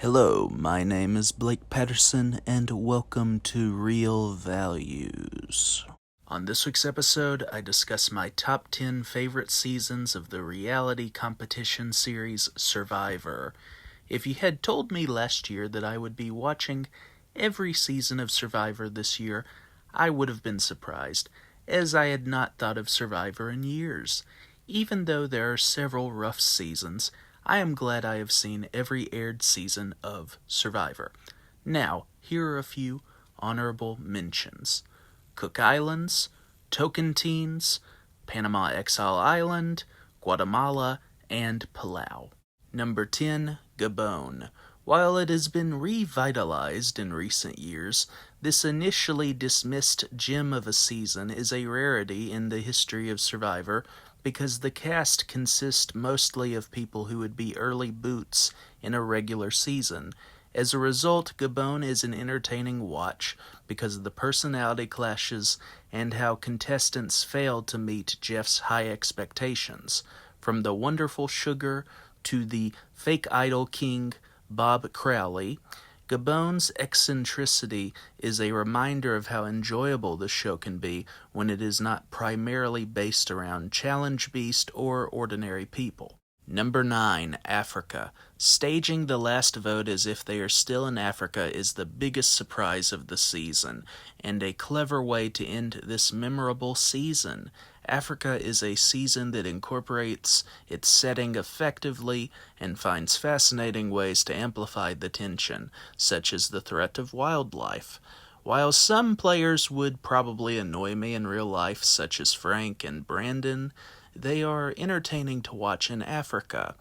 Hello, my name is Blake Patterson, and welcome to Real Values. On this week's episode, I discuss my top 10 favorite seasons of the reality competition series Survivor. If you had told me last year that I would be watching every season of Survivor this year, I would have been surprised, as I had not thought of Survivor in years. Even though there are several rough seasons, I am glad I have seen every aired season of Survivor. Now, here are a few honorable mentions. Cook Islands, Tocantins, Panama Exile Island, Guatemala, and Palau. Number 10, Gabon. While it has been revitalized in recent years, this initially dismissed gem of a season is a rarity in the history of Survivor because the cast consists mostly of people who would be early boots in a regular season. As a result, Gabon is an entertaining watch because of the personality clashes and how contestants failed to meet Jeff's high expectations. From the wonderful Sugar to the fake idol king Bob Crowley, Gabon's eccentricity is a reminder of how enjoyable the show can be when it is not primarily based around challenge beast or ordinary people. Number 9, Africa. Staging the last vote as if they are still in Africa is the biggest surprise of the season, and a clever way to end this memorable season. Africa is a season that incorporates its setting effectively and finds fascinating ways to amplify the tension, such as the threat of wildlife. While some players would probably annoy me in real life, such as Frank and Brandon, they are entertaining to watch in Africa.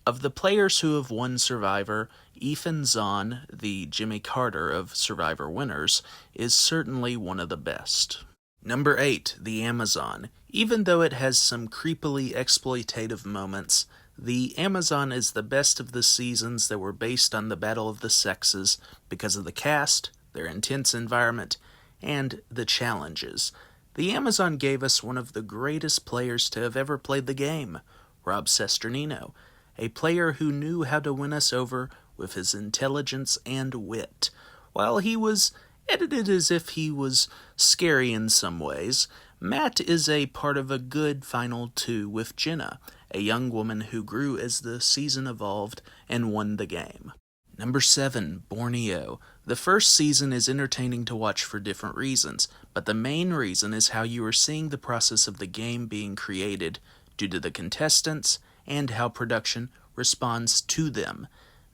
Of the players who have won Survivor, Ethan Zahn, the Jimmy Carter of Survivor winners, is certainly one of the best. Number 8, the Amazon. Even though it has some creepily exploitative moments, the Amazon is the best of the seasons that were based on the battle of the sexes because of the cast, their intense environment, and the challenges. The Amazon gave us one of the greatest players to have ever played the game, Rob Sesternino, a player who knew how to win us over with his intelligence and wit. While he was edited as if he was scary in some ways, Matt is a part of a good final two with Jenna, a young woman who grew as the season evolved and won the game. Number 7, Borneo. The first season is entertaining to watch for different reasons, but the main reason is how you are seeing the process of the game being created due to the contestants and how production responds to them.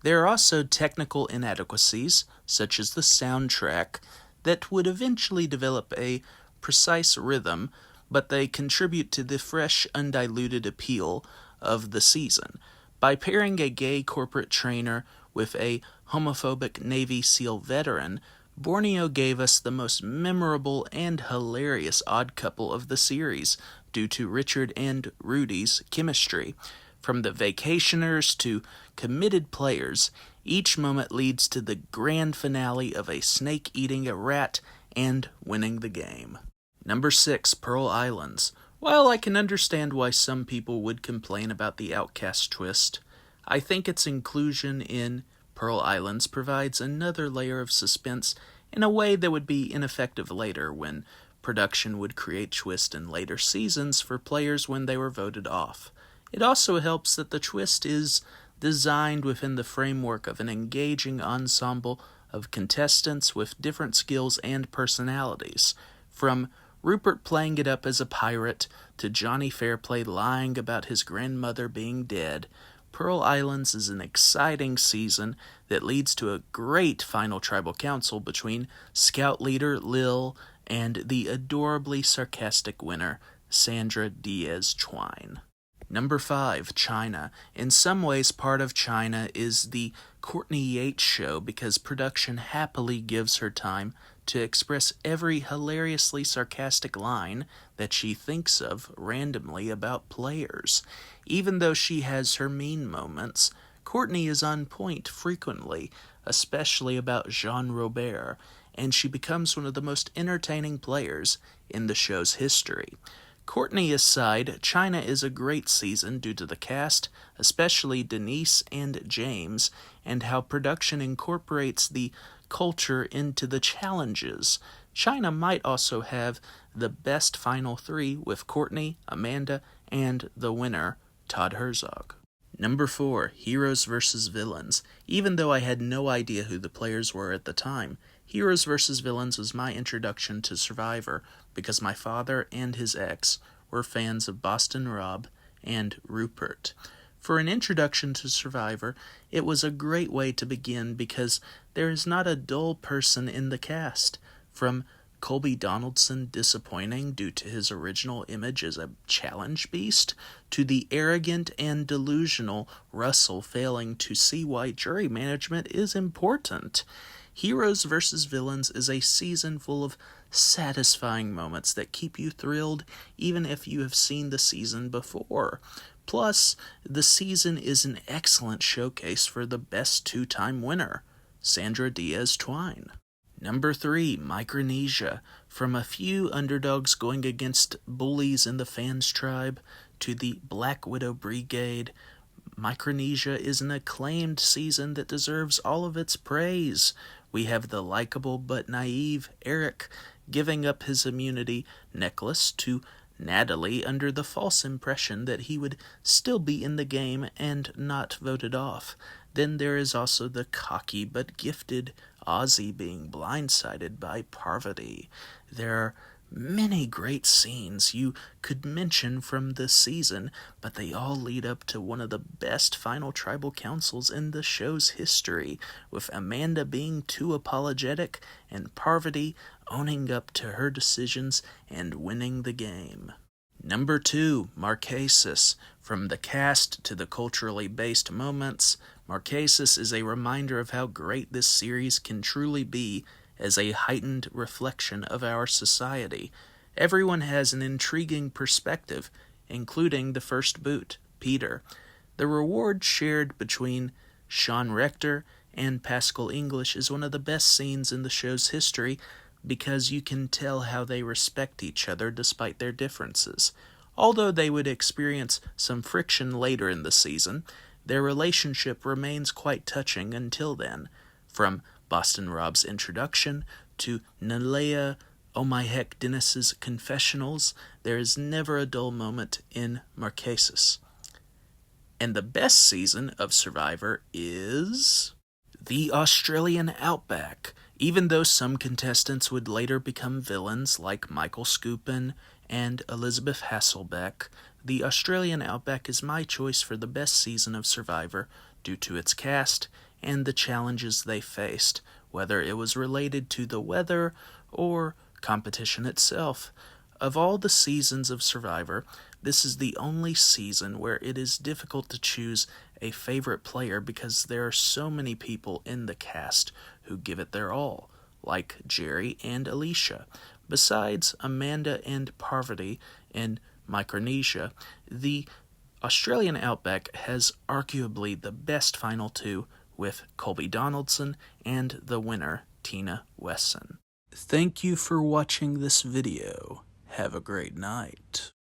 There are also technical inadequacies, such as the soundtrack, that would eventually develop a precise rhythm, but they contribute to the fresh, undiluted appeal of the season. By pairing a gay corporate trainer with a homophobic Navy SEAL veteran, Borneo gave us the most memorable and hilarious odd couple of the series due to Richard and Rudy's chemistry. From the vacationers to committed players, each moment leads to the grand finale of a snake eating a rat and winning the game. Number 6, Pearl Islands. While I can understand why some people would complain about the outcast twist, I think its inclusion in Pearl Islands provides another layer of suspense in a way that would be ineffective later when production would create twist in later seasons for players when they were voted off. It also helps that the twist is designed within the framework of an engaging ensemble of contestants with different skills and personalities. From Rupert playing it up as a pirate to Johnny Fairplay lying about his grandmother being dead, Pearl Islands is an exciting season that leads to a great final tribal council between Scout Leader Lil and the adorably sarcastic winner, Sandra Diaz-Twine. Number 5, China. In some ways, part of China is the Courtney Yates show because production happily gives her time to express every hilariously sarcastic line that she thinks of randomly about players. Even though she has her mean moments, Courtney is on point frequently, especially about Jean Robert, and she becomes one of the most entertaining players in the show's history. Courtney aside, China is a great season due to the cast, especially Denise and James, and how production incorporates the culture into the challenges. China might also have the best final three with Courtney, Amanda, and the winner, Todd Herzog. Number 4, Heroes vs. Villains. Even though I had no idea who the players were at the time, Heroes vs. Villains was my introduction to Survivor because my father and his ex were fans of Boston Rob and Rupert. For an introduction to Survivor, it was a great way to begin because there is not a dull person in the cast. From Colby Donaldson disappointing due to his original image as a challenge beast, to the arrogant and delusional Russell failing to see why jury management is important. Heroes vs. Villains is a season full of satisfying moments that keep you thrilled even if you have seen the season before. Plus, the season is an excellent showcase for the best two-time winner, Sandra Diaz-Twine. Number 3, Micronesia. From a few underdogs going against bullies in the fans tribe to the Black Widow Brigade, Micronesia is an acclaimed season that deserves all of its praise. We have the likable but naive Eric giving up his immunity necklace to Natalie under the false impression that he would still be in the game and not voted off. Then there is also the cocky but gifted Ozzy being blindsided by Parvati. There are many great scenes you could mention from this season, but they all lead up to one of the best final tribal councils in the show's history, with Amanda being too apologetic and Parvati owning up to her decisions and winning the game. Number 2, Marquesas. From the cast to the culturally based moments, Marquesas is a reminder of how great this series can truly be as a heightened reflection of our society. Everyone has an intriguing perspective, including the first boot, Peter. The reward shared between Sean Rector and Pascal English is one of the best scenes in the show's history because you can tell how they respect each other despite their differences. Although they would experience some friction later in the season, their relationship remains quite touching until then. From Boston Rob's introduction to Nalea Oh My Heck Dennis's confessionals, there is never a dull moment in Marquesas. And the best season of Survivor is the Australian Outback. Even though some contestants would later become villains like Michael Skupin and Elizabeth Hasselbeck, the Australian Outback is my choice for the best season of Survivor due to its cast and the challenges they faced, whether it was related to the weather or competition itself. Of all the seasons of Survivor, this is the only season where it is difficult to choose a favorite player because there are so many people in the cast who give it their all, like Jerry and Alicia. Besides Amanda and Parvati in Micronesia, the Australian Outback has arguably the best final two with Colby Donaldson and the winner, Tina Wesson. Thank you for watching this video. Have a great night.